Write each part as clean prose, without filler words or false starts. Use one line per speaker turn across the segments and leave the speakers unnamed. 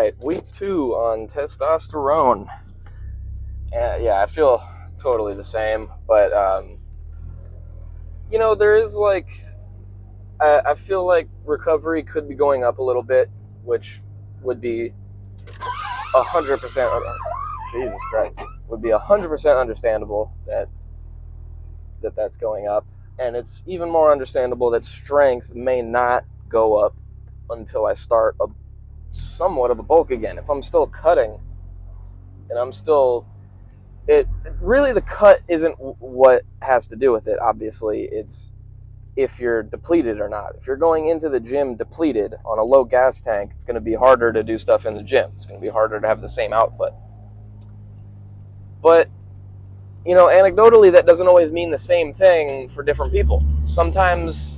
right, week 2 on testosterone. Yeah, I feel totally the same, but there is I feel like recovery could be going up a little bit, which would be 100%. Jesus Christ, would be 100% understandable that's going up, and it's even more understandable that strength may not go up until I start somewhat of a bulk again. If I'm still cutting and I'm still it really, the cut isn't what has to do with it. Obviously, it's if you're depleted or not. If you're going into the gym depleted on a low gas tank, it's going to be harder to do stuff in the gym. It's going to be harder to have the same output. But anecdotally, that doesn't always mean the same thing for different people. Sometimes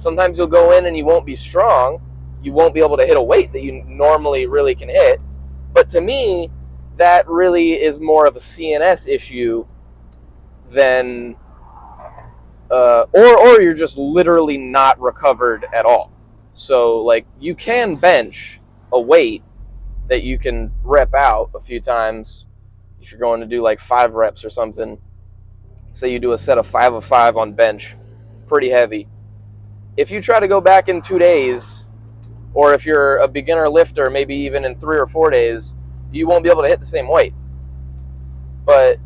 you'll go in and you won't be strong. You won't be able to hit a weight that you normally really can hit. But to me, that really is more of a CNS issue than or you're just literally not recovered at all. So like, you can bench a weight that you can rep out a few times if you're going to do like 5 reps or something. Say you do a set of 5 of 5 on bench, pretty heavy. If you try to go back in 2 days, or if you're a beginner lifter, maybe even in 3 or 4 days, you won't be able to hit the same weight. But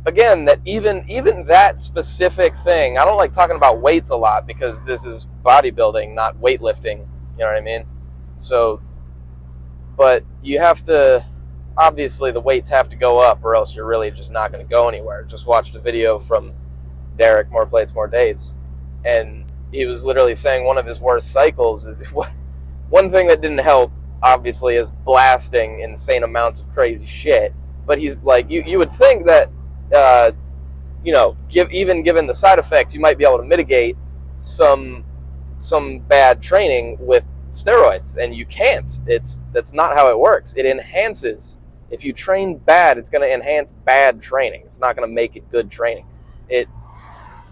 again, that even that specific thing, I don't like talking about weights a lot because this is bodybuilding, not weightlifting. You know what I mean? So, but you have to, obviously the weights have to go up, or else you're really just not going to go anywhere. Just watched a video from Derek, More Plates, More Dates, and he was literally saying one of his worst cycles is one thing that didn't help, obviously, is blasting insane amounts of crazy shit. But he's like, you would think that, even given the side effects, you might be able to mitigate some bad training with steroids, and you can't. That's not how it works. It enhances. If you train bad, it's going to enhance bad training. It's not going to make it good training.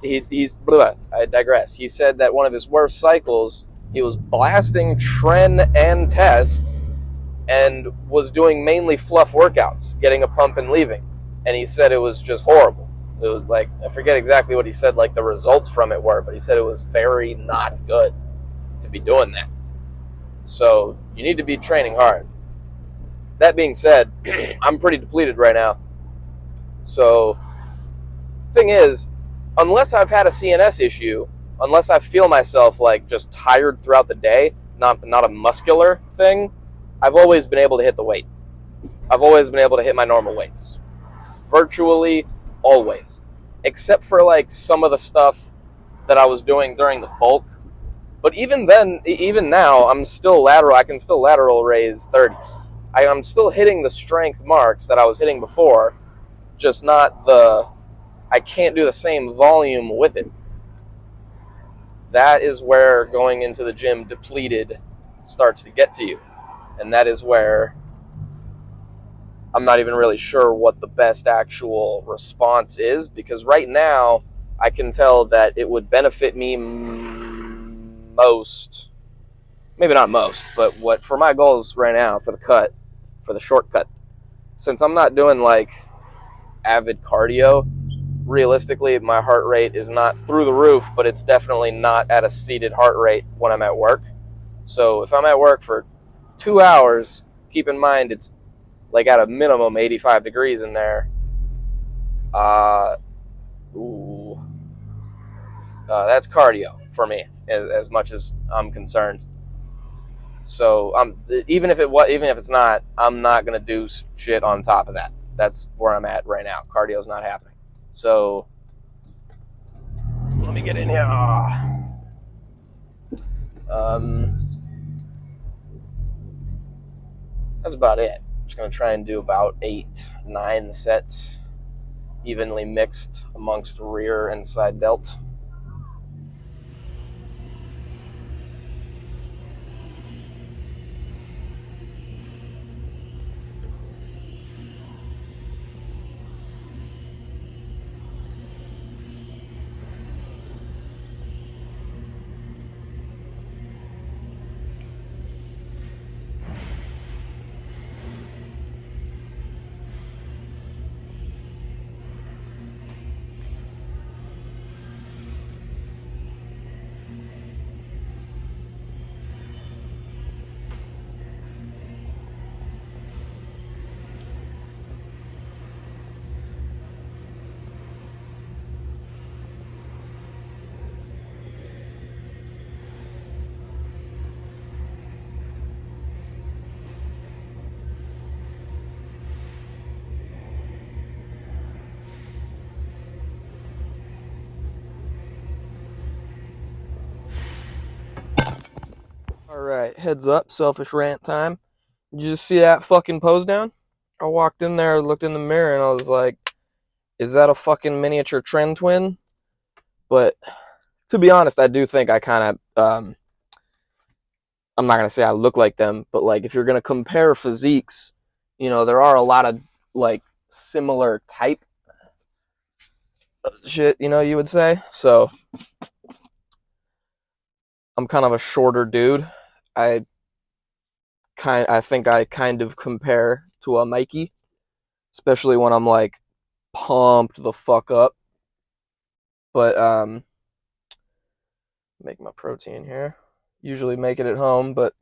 I digress. He said that one of his worst cycles, he was blasting tren and test, and was doing mainly fluff workouts, getting a pump and leaving. And he said it was just horrible. It was like, I forget exactly what he said, like the results from it were, but he said it was very not good to be doing that. So you need to be training hard. That being said, I'm pretty depleted right now. So thing is, unless I've had a CNS issue, unless I feel myself like just tired throughout the day, not a muscular thing, I've always been able to hit the weight. I've always been able to hit my normal weights. Virtually always. Except for like some of the stuff that I was doing during the bulk. But even then, even now, I'm still lateral. I can still lateral raise 30s. I'm still hitting the strength marks that I was hitting before, just not I can't do the same volume with it. That is where going into the gym depleted starts to get to you. And that is where I'm not even really sure what the best actual response is, because right now I can tell that it would benefit me most, maybe not most, but what for my goals right now for the shortcut, since I'm not doing like avid cardio, realistically my heart rate is not through the roof, but it's definitely not at a seated heart rate when I'm at work. So if I'm at work for 2 hours, keep in mind it's like at a minimum 85 degrees in there. That's cardio for me, as much as I'm concerned. So even if it's not, I'm not gonna do shit on top of that. That's where I'm at right now. Cardio's not happening. So let me get in here. That's about it. I'm just gonna try and do about 8-9 sets, evenly mixed amongst rear and side delt. Alright, heads up, selfish rant time. Did you just see that fucking pose down? I walked in there, looked in the mirror, and I was like, is that a fucking miniature trend twin? But to be honest, I do think I kind of, I'm not going to say I look like them, but like if you're going to compare physiques, there are a lot of like similar type shit, you would say. So I'm kind of a shorter dude. I I think I kind of compare to a Mikey, especially when I'm like pumped the fuck up. But make my protein here. Usually make it at home, but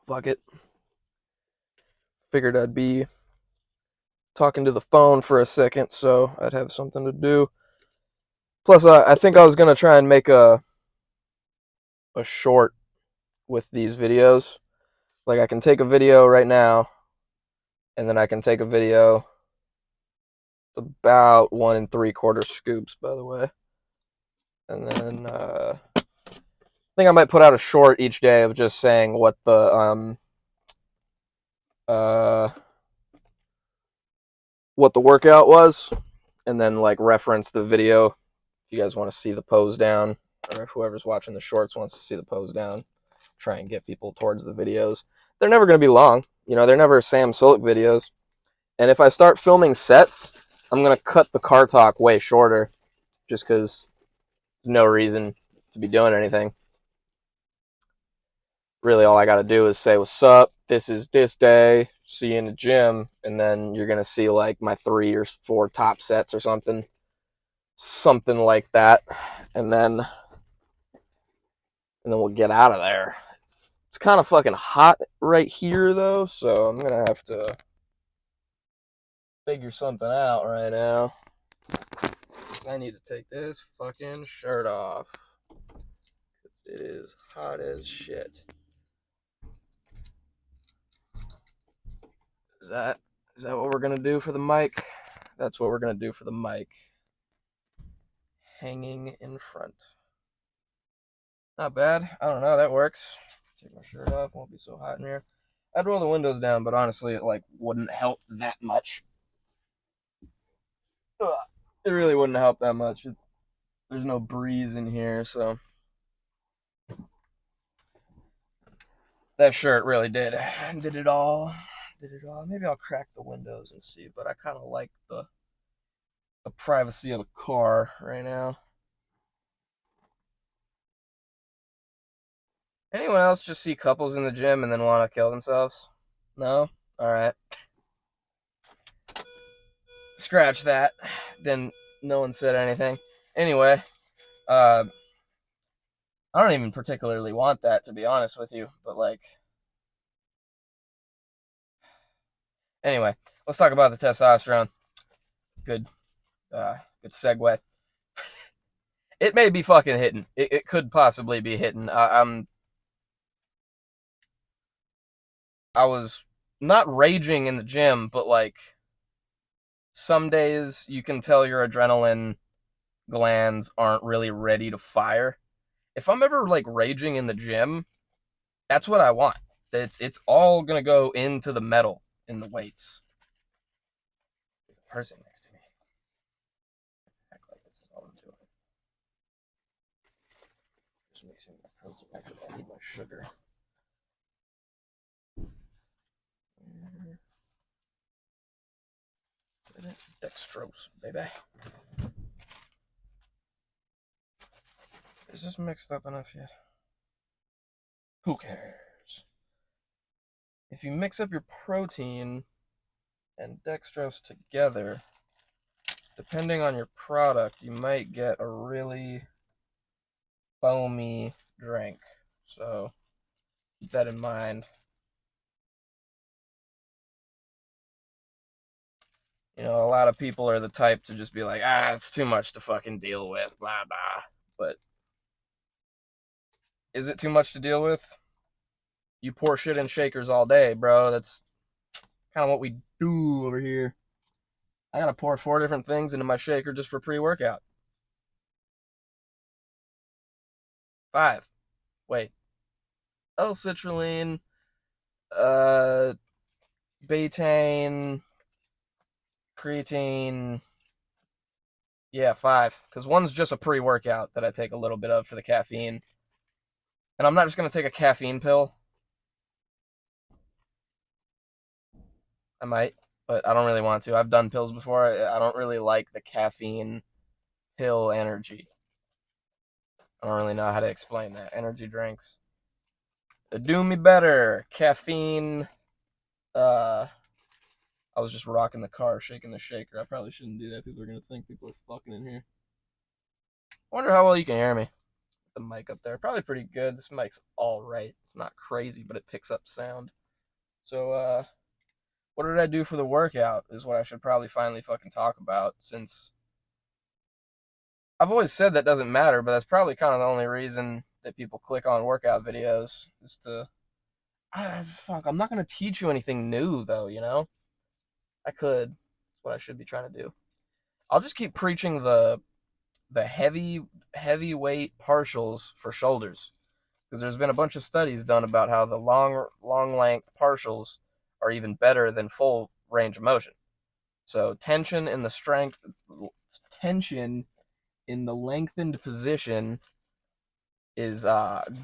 fuck it. Figured I'd be talking to the phone for a second, so I'd have something to do. Plus, I think I was gonna try and make a short with these videos. Like I can take a video right now, and then I can take a video. It's about 1 3/4 scoops, by the way. And then I think I might put out a short each day of just saying what uh the workout was, and then like reference the video if you guys want to see the pose down, or if whoever's watching the shorts wants to see the pose down. Try and get people towards the videos. They're never going to be long. They're never Sam Sulek videos. And if I start filming sets, I'm going to cut the car talk way shorter just because no reason to be doing anything. Really, all I got to do is say, what's up? This is this day. See you in the gym. And then you're going to see like my 3 or 4 top sets or something. Something like that. And then we'll get out of there. It's kind of fucking hot right here, though, so I'm going to have to figure something out right now. I need to take this fucking shirt off. It is hot as shit. Is that what we're going to do for the mic? That's what we're going to do for the mic. Hanging in front. Not bad. I don't know, that works. Take my shirt off, won't be so hot in here. I'd roll the windows down, but honestly, it like wouldn't help that much. It really wouldn't help that much. There's no breeze in here, so that shirt really did it all. Maybe I'll crack the windows and see, but I kind of like the privacy of the car right now. Anyone else just see couples in the gym and then want to kill themselves? No? Alright. Scratch that. Then no one said anything. Anyway, I don't even particularly want that, to be honest with you, but like, anyway, let's talk about the testosterone. Good segue. It may be fucking hitting. It could possibly be hitting. I was not raging in the gym, but like some days you can tell your adrenaline glands aren't really ready to fire. If I'm ever like raging in the gym, that's what I want. It's all gonna go into the metal in the weights. There's a person next to me. Act like this is all I'm doing. Just mixing my protein. Actually, I need my sugar. Dextrose, baby. Is this mixed up enough yet? Who cares? If you mix up your protein and dextrose together, depending on your product, you might get a really foamy drink. So keep that in mind. A lot of people are the type to just be like, it's too much to fucking deal with, blah, blah. But is it too much to deal with? You pour shit in shakers all day, bro. That's kind of what we do over here. I gotta pour 4 different things into my shaker just for pre-workout. 5. Wait. L-citrulline, uh, betaine, creatine. Yeah, 5. Because one's just a pre-workout that I take a little bit of for the caffeine. And I'm not just going to take a caffeine pill. I might, but I don't really want to. I've done pills before. I don't really like the caffeine pill energy. I don't really know how to explain that. Energy drinks. Do me better. Caffeine. Uh, I was just rocking the car, shaking the shaker. I probably shouldn't do that. People are going to think people are fucking in here. I wonder how well you can hear me. The mic up there. Probably pretty good. This mic's alright. It's not crazy, but it picks up sound. So, what did I do for the workout is what I should probably finally fucking talk about, since I've always said that doesn't matter, but that's probably kind of the only reason that people click on workout videos is to. Fuck, I'm not going to teach you anything new, though, you know? I could. That's what I should be trying to do. I'll just keep preaching the heavyweight partials for shoulders, because there's been a bunch of studies done about how the long length partials are even better than full range of motion. So tension in the lengthened position is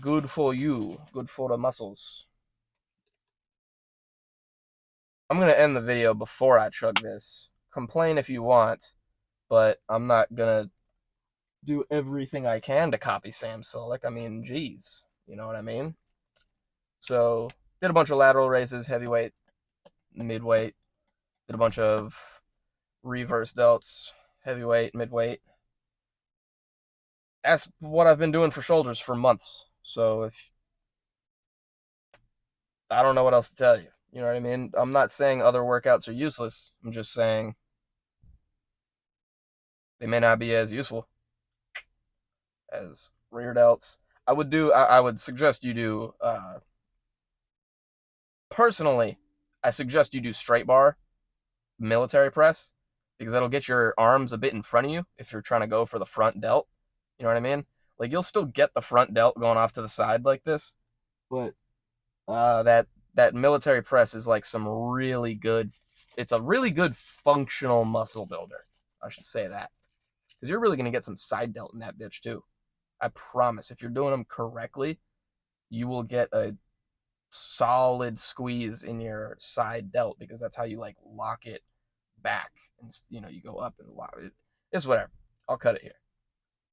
good for you, good for the muscles. I'm gonna end the video before I chug this. Complain if you want, but I'm not gonna do everything I can to copy Sam Sulek. I mean, geez, you know what I mean? So, did a bunch of lateral raises, heavyweight, midweight. Did a bunch of reverse delts, heavyweight, midweight. That's what I've been doing for shoulders for months. So, if I don't know what else to tell you. You know what I mean? I'm not saying other workouts are useless. I'm just saying they may not be as useful as rear delts. I would suggest you do personally, I suggest you do straight bar military press, because that'll get your arms a bit in front of you if you're trying to go for the front delt. You know what I mean? Like, you'll still get the front delt going off to the side like this, but that military press is like some really good. It's a really good functional muscle builder. I should say that, because you're really gonna get some side delt in that bitch too. I promise. If you're doing them correctly, you will get a solid squeeze in your side delt, because that's how you like lock it back, and you know, you go up and lock it. It's whatever. I'll cut it here.